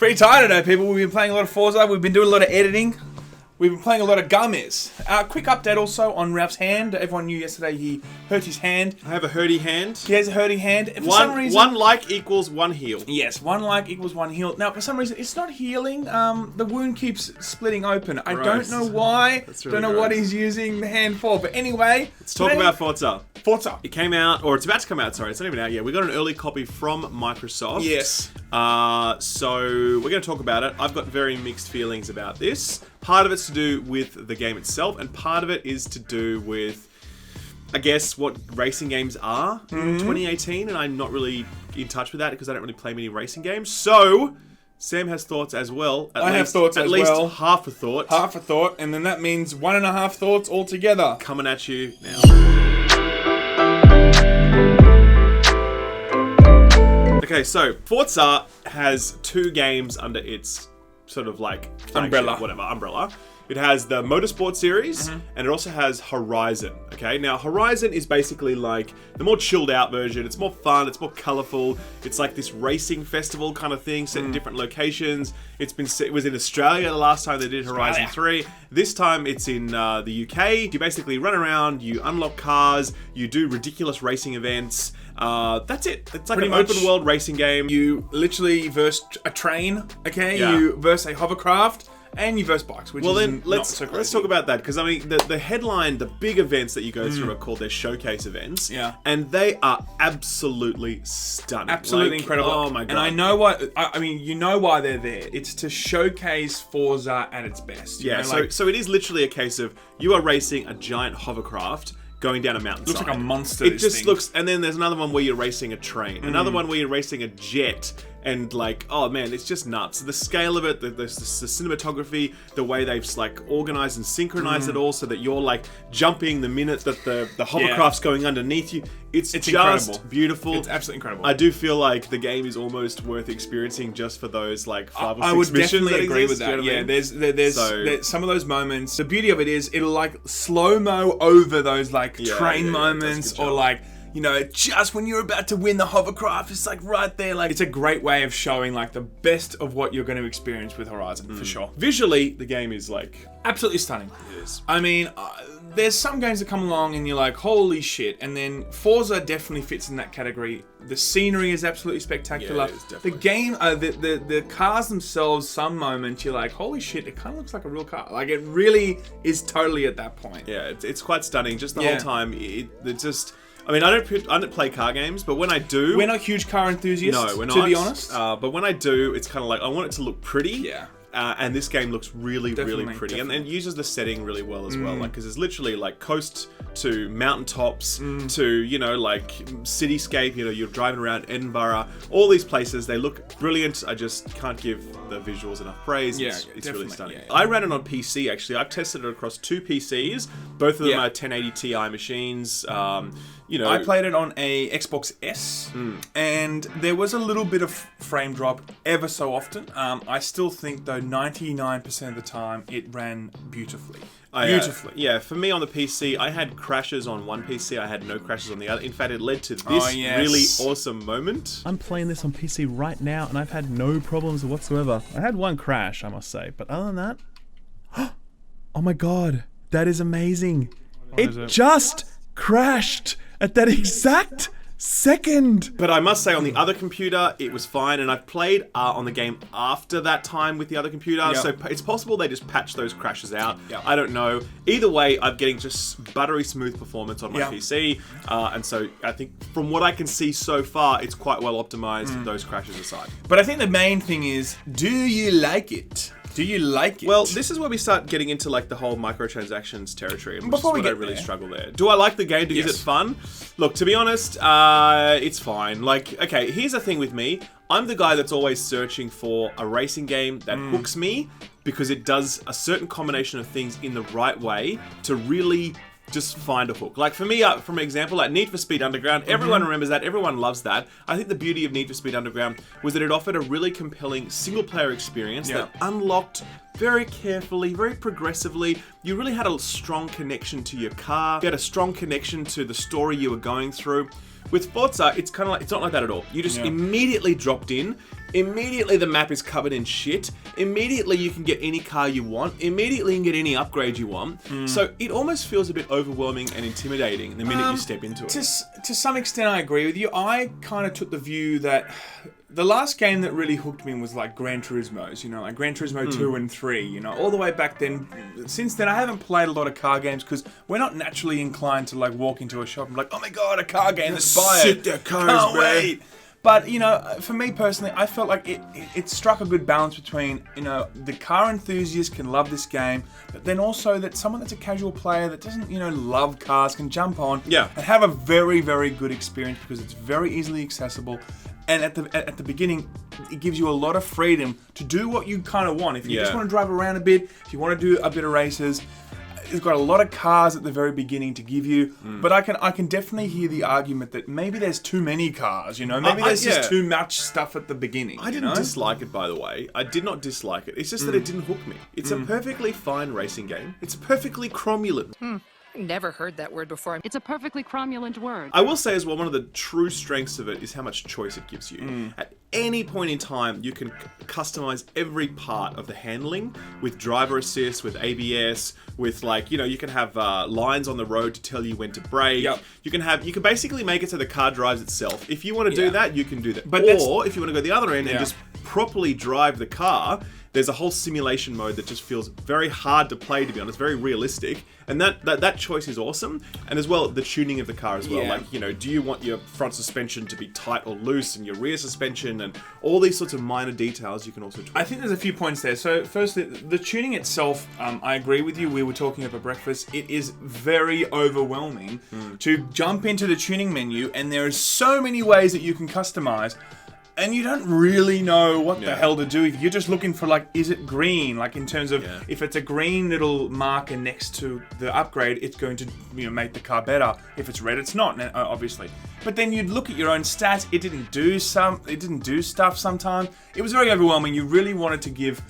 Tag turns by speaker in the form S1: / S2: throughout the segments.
S1: pretty tired today, people. We've been playing a lot of Forza. We've been doing a lot of editing. We've been playing a lot of gummies. Quick update also on Ralph's hand. Everyone knew yesterday he hurt his hand.
S2: I have a hurty hand.
S1: He has a hurty hand. For
S2: one,
S1: some reason,
S2: one like equals one heal.
S1: Yes, one like equals one heal. Now, for some reason, it's not healing. The wound keeps splitting open. I don't know why.
S2: That's really
S1: don't know what he's using the hand for. But anyway,
S2: let's talk about Forza.
S1: Forza.
S2: It came out, or it's about to come out. Sorry, it's not even out yet. We got an early copy from Microsoft.
S1: Yes.
S2: So we're going to talk about it. I've got very mixed feelings about this. Part of it's to do with the game itself, and part of it is to do with, I guess, what racing games are in 2018, and I'm not really in touch with that because I don't really play many racing games. So, Sam has thoughts as well.
S1: I have thoughts as well.
S2: At least half a thought.
S1: Half a thought, and then that means 1.5 thoughts altogether.
S2: Coming at you now. Okay, so Forza has 2 games under its sort of like umbrella. It has the Motorsport series, and it also has Horizon. Okay, now Horizon is basically like the more chilled out version. It's more fun, it's more colourful. It's like this racing festival kind of thing, set in different locations. It was in Australia the last time they did Horizon 3. This time it's in the UK. You basically run around, you unlock cars, you do ridiculous racing events. That's it. It's like an open world racing game.
S1: You literally verse a train, okay?
S2: Yeah.
S1: You verse a hovercraft, and you verse bikes, which
S2: let's talk about that, because I mean the headline, the big events that you go through are called their showcase events.
S1: Yeah.
S2: And they are absolutely stunning.
S1: Absolutely incredible.
S2: Oh my god.
S1: And I know why. I mean, you know why they're there. It's to showcase Forza at its best.
S2: Yeah. So it is literally a case of you are racing a giant hovercraft going down a mountainside.
S1: Looks like a monster.
S2: It just looks, and then there's another one where you're racing a train, another one where you're racing a jet, and like, oh man, it's just nuts. The scale of it, the cinematography, the way they've like organized and synchronized it all, so that you're like jumping the minute that the hovercraft's going underneath you. It's just incredible. Beautiful.
S1: It's absolutely incredible.
S2: I do feel like the game is almost worth experiencing just for those like 5 or 6
S1: I would
S2: missions.
S1: definitely agree with
S2: You
S1: that.
S2: know what I
S1: Yeah,
S2: mean?
S1: there's some of those moments. The beauty of it is it'll like slow-mo over those like train moments, or like, you know, just when you're about to win the hovercraft, it's like right there. Like, it's a great way of showing like the best of what you're going to experience with Horizon, for sure.
S2: Visually, the game is like
S1: absolutely stunning.
S2: It is.
S1: I mean, there's some games that come along and you're like, holy shit. And then Forza definitely fits in that category. The scenery is absolutely spectacular.
S2: Yeah, it is, definitely.
S1: The game, the cars themselves, some moments you're like, holy shit, it kind of looks like a real car. Like, it really is totally at that point.
S2: Yeah, it's quite stunning. Just the whole time, it's just. I mean, I don't play car games, but when I do,
S1: we're not huge car enthusiasts.
S2: No, we're not.
S1: To be honest,
S2: but when I do, it's kind of like I want it to look pretty.
S1: Yeah.
S2: And this game looks really, really pretty,
S1: definitely.
S2: and uses the setting really well as well. Like, because it's literally like coast to mountaintops to, you know, like cityscape. You know, you're driving around Edinburgh. All these places, they look brilliant. I just can't give the visuals enough praise.
S1: Yeah,
S2: it's really stunning.
S1: Yeah.
S2: I ran it on PC actually. I've tested it across 2 PCs. Both of them are 1080 Ti machines. You know,
S1: I played it on a Xbox S, and there was a little bit of frame drop ever so often. I still think, though, 99% of the time, it ran beautifully. Beautifully.
S2: Yeah, for me on the PC, I had crashes on one PC, I had no crashes on the other. In fact, it led to this really awesome moment.
S3: I'm playing this on PC right now, and I've had no problems whatsoever. I had one crash, I must say, but other than that... Oh my god, that is amazing. It just crashed at that exact second.
S2: But I must say, on the other computer, it was fine, and I've played on the game after that time with the other computer, so it's possible they just patched those crashes out. I don't know. Either way, I'm getting just buttery smooth performance on my PC, and so I think from what I can see so far, it's quite well optimized, those crashes aside.
S1: But I think the main thing is, do you like it? Do you like it?
S2: Well, this is where we start getting into like the whole microtransactions territory, and which is what I really struggle there. Do I like the game? Is it fun? Look, to be honest, it's fine. Like, okay, here's the thing with me. I'm the guy that's always searching for a racing game that hooks me, because it does a certain combination of things in the right way to really just find a hook. Like for me, from example, like Need for Speed Underground, everyone remembers that, everyone loves that. I think the beauty of Need for Speed Underground was that it offered a really compelling single-player experience that unlocked very carefully, very progressively. You really had a strong connection to your car. You had a strong connection to the story you were going through. With Forza, it's kind of like, it's not like that at all. You just immediately dropped in Immediately the map is covered in shit. Immediately you can get any car you want. Immediately you can get any upgrade you want. So it almost feels a bit overwhelming and intimidating the minute you step into it.
S1: To some extent, I agree with you. I kind of took the view that the last game that really hooked me was like Gran Turismo's, you know, like Gran Turismo 2 and 3, you know, all the way back then. Since then, I haven't played a lot of car games because we're not naturally inclined to like walk into a shop and be like, oh my god, a car game, aspire.
S2: Sick, their cars,
S1: can't wait. But, you know, for me personally, I felt like it struck a good balance between, you know, the car enthusiast can love this game, but then also that someone that's a casual player that doesn't, you know, love cars can jump on and have a very, very good experience because it's very easily accessible. And at the beginning, it gives you a lot of freedom to do what you kind of want. If you just want to drive around a bit, if you want to do a bit of races, it's got a lot of cars at the very beginning to give you. But I can definitely hear the argument that maybe there's too many cars, you know? Maybe there's just too much stuff at the beginning.
S2: I didn't dislike it, by the way. I did not dislike it. It's just that it didn't hook me. It's a perfectly fine racing game. It's perfectly cromulent.
S4: Never heard that word before.
S5: It's a perfectly cromulent word.
S2: I will say as well, one of the true strengths of it is how much choice it gives you. At any point in time, you can customize every part of the handling with driver assist, with ABS, with like, you know, you can have lines on the road to tell you when to brake. You can basically make it so the car drives itself. If you want to do that, you can do that. But or if you want to go the other end and just properly drive the car, there's a whole simulation mode that just feels very hard to play, to be honest, very realistic. And that choice is awesome. And as well, the tuning of the car as well. Like, you know, do you want your front suspension to be tight or loose and your rear suspension and all these sorts of minor details you can also tweak.
S1: I think there's a few points there. So firstly, the tuning itself, I agree with you. We were talking over breakfast. It is very overwhelming to jump into the tuning menu and there are so many ways that you can customize. And you don't really know what the hell to do if you're just looking for, like, is it green? Like, in terms of, if it's a green little marker next to the upgrade, it's going to, you know, make the car better. If it's red, it's not, obviously. But then you'd look at your own stats. It didn't do stuff sometimes. It was very overwhelming. You really wanted to give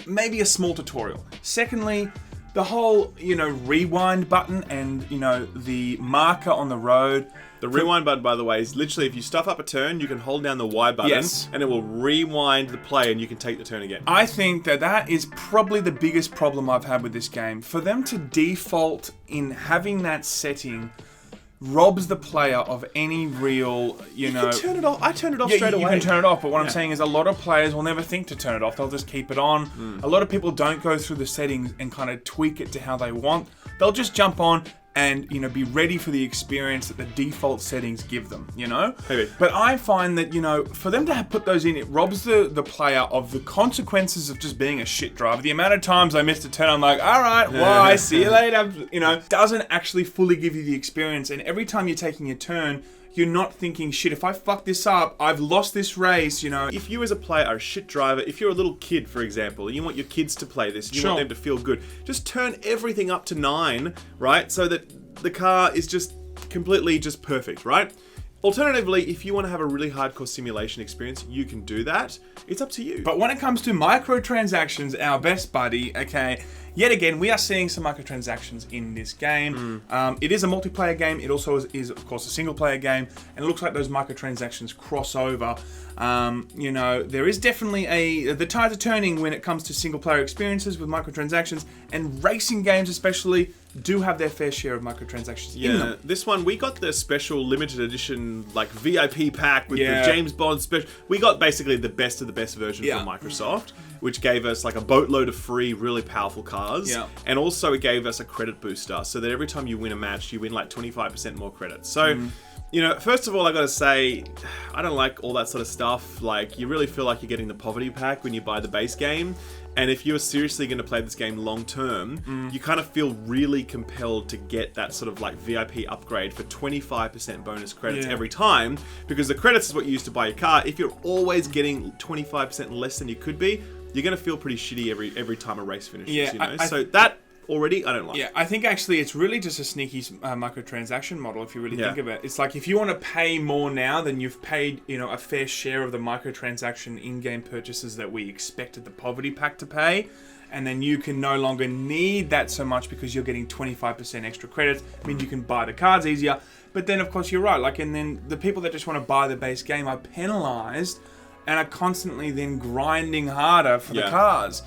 S1: maybe a small tutorial. Secondly, the whole, you know, rewind button and, you know, the marker on the road.
S2: The rewind button, by the way, is literally if you stuff up a turn, you can hold down the Y button and it will rewind the play and you can take the turn again.
S1: I think that is probably the biggest problem I've had with this game. For them to default in having that setting robs the player of any real, you know...
S2: You can turn it off. I turn it off straight away.
S1: You can turn it off, but what I'm saying is a lot of players will never think to turn it off. They'll just keep it on. A lot of people don't go through the settings and kind of tweak it to how they want. They'll just jump on and, you know, be ready for the experience that the default settings give them, you know?
S2: Maybe.
S1: But I find that, you know, for them to have put those in, it robs the player of the consequences of just being a shit driver. The amount of times I missed a turn, I'm like, all right, bye, see you later. You know, doesn't actually fully give you the experience. And every time you're taking a turn, you're not thinking, shit, if I fuck this up, I've lost this race, you know.
S2: If you as a player are a shit driver, if you're a little kid, for example, and you want your kids to play this, you want them to feel good, just turn everything up to 9, right? So that the car is just completely just perfect, right? Alternatively, if you want to have a really hardcore simulation experience, you can do that. It's up to you.
S1: But when it comes to microtransactions, our best buddy, okay, yet again, we are seeing some microtransactions in this game. It is a multiplayer game. It also is, of course, a single-player game. And it looks like those microtransactions cross over. You know, there is definitely the tides are turning when it comes to single-player experiences with microtransactions. And racing games especially do have their fair share of microtransactions in them.
S2: This one, we got the special limited edition, like, VIP pack with the James Bond special. We got basically the best of the best version from Microsoft, which gave us like a boatload of free, really powerful cars. And also it gave us a credit booster, so that every time you win a match, you win like 25% more credits. So, you know, first of all, I gotta say, I don't like all that sort of stuff. Like, you really feel like you're getting the poverty pack when you buy the base game. And if you're seriously going to play this game long term, you kind of feel really compelled to get that sort of like VIP upgrade for 25% bonus credits every time, because the credits is what you use to buy your car. If you're always getting 25% less than you could be, you're going to feel pretty shitty every time a race finishes. You know? So that already I don't like.
S1: I think actually it's really just a sneaky microtransaction model if you really think about it. It's like if you want to pay more now than you've paid, you know, a fair share of the microtransaction in-game purchases that we expected the poverty pack to pay, and then you can no longer need that so much because you're getting 25% extra credits. I mean, you can buy the cards easier, but then of course you're right. Like, and then the people that just want to buy the base game are penalized and are constantly then grinding harder for the cars.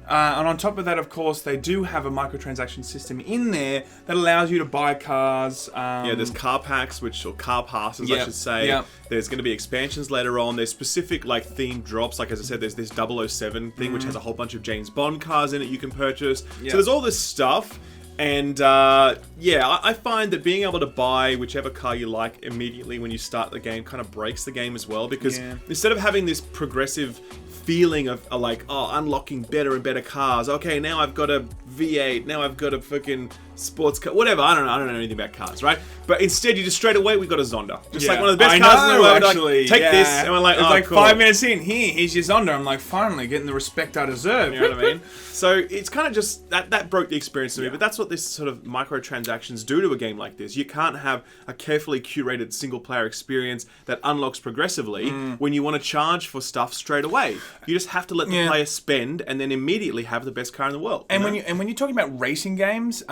S1: And on top of that, of course, they do have a microtransaction system in there that allows you to buy cars.
S2: There's car packs, or car passes, I should say.
S1: Yep.
S2: There's going to be expansions later on. There's specific, like, themed drops. Like, as I said, there's this 007 thing, which has a whole bunch of James Bond cars in it you can purchase.
S1: Yep.
S2: So there's all this stuff. And, I find that being able to buy whichever car you like immediately when you start the game kind of breaks the game as well. Because instead of having this progressive feeling of unlocking better and better cars. Okay, now I've got a V8. Now I've got a fucking sports car. Whatever. I don't know anything about cars, right? But instead, you just straight away we got a Zonda, just like one of the best cars in the world.
S1: Actually,
S2: take this, and we're like,
S1: it's like
S2: cool.
S1: 5 minutes in. Here's your Zonda. I'm like, finally getting the respect I deserve.
S2: You know what I mean? So it's kind of just that broke the experience to me. But that's what this sort of microtransactions do to a game like this. You can't have a carefully curated single player experience that unlocks progressively when you want to charge for stuff straight away. You just have to let the player spend and then immediately have the best car in the world.
S1: And when you're talking about racing games,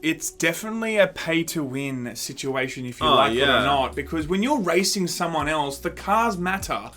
S1: it's definitely a pay to win situation if you like it or not. Because when you're racing someone else, the cars matter.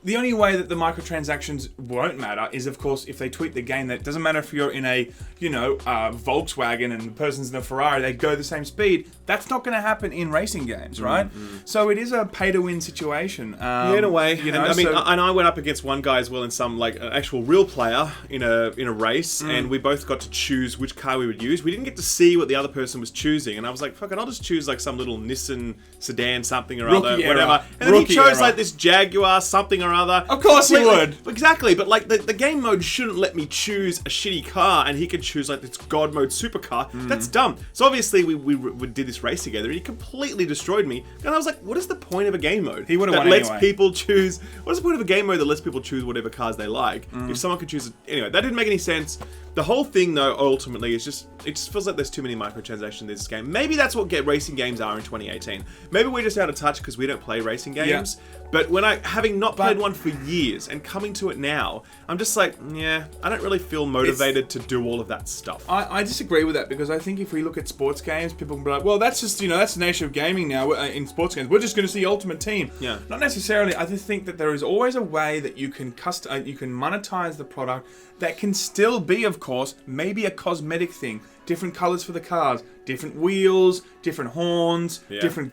S1: The only way that the microtransactions won't matter is, of course, if they tweak the game. That doesn't matter if you're in a, Volkswagen and the person's in a Ferrari, they go the same speed. That's not going to happen in racing games, right? So it is a pay-to-win situation.
S2: In a way. And I went up against one guy as well in some, like, an actual real player in a race, and we both got to choose which car we would use. We didn't get to see what the other person was choosing, and I was like, fuck it, I'll just choose, like, some little Nissan sedan something or other, whatever. And then he chose, like, this Jaguar something or other.
S1: Of course he would.
S2: Exactly, but like the game mode shouldn't let me choose a shitty car and he could choose like this God mode supercar. That's dumb. So obviously we did this race together and he completely destroyed me. And I was like, what is the point of a game mode?
S1: He would have
S2: that
S1: won
S2: lets
S1: anyway.
S2: people choose. What is the point of a game mode that lets people choose whatever cars they like? If someone could choose anyway, that didn't make any sense. The whole thing though, ultimately, it just feels like there's too many microtransactions in this game. Maybe that's what racing games are in 2018. Maybe we're just out of touch because we don't play racing games. But having not played one for years and coming to it now, I'm just like, I don't really feel motivated to do all of that stuff.
S1: I disagree with that because I think if we look at sports games, people can be like, well, that's just, that's the nature of gaming now in sports games. We're just going to see Ultimate Team.
S2: Yeah.
S1: Not necessarily. I just think that there is always a way that you can monetize the product that can still be, of course, maybe a cosmetic thing. Different colors for the cars, different wheels, different horns, different,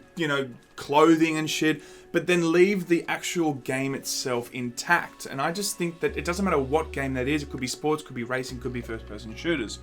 S1: clothing and shit, but then leave the actual game itself intact. And I just think that it doesn't matter what game that is. It could be sports, could be racing, could be first-person shooters.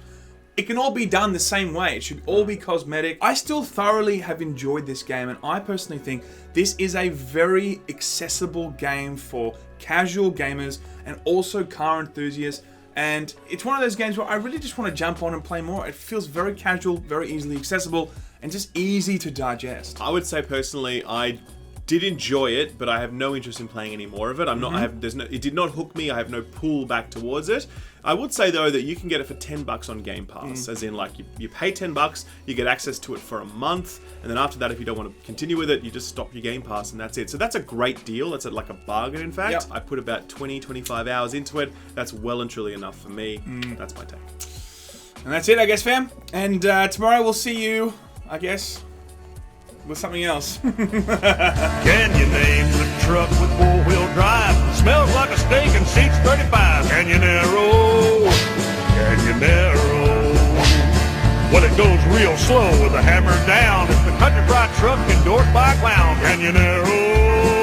S1: It can all be done the same way. It should all be cosmetic. I still thoroughly have enjoyed this game, and I personally think this is a very accessible game for casual gamers and also car enthusiasts. And it's one of those games where I really just want to jump on and play more. It feels very casual, very easily accessible, and just easy to digest.
S2: I would say personally, I did enjoy it, but I have no interest in playing any more of it. It did not hook me. I have no pull back towards it. I would say though that you can get it for $10 on Game Pass, as in like you pay $10, you get access to it for a month, and then after that, if you don't want to continue with it, you just stop your Game Pass and that's it. So that's a great deal. That's like a bargain, in fact. Yep. I put about 20-25 hours into it. That's well and truly enough for me. That's my take.
S1: And that's it, I guess, fam. And tomorrow we'll see you, I guess, with something else.
S6: Can you name the truck with four-wheel drive? Smells like a steak and seats 35. Canyonero, well, it goes real slow with the hammer down. It's the country fried truck endorsed by a clown. Canyonero.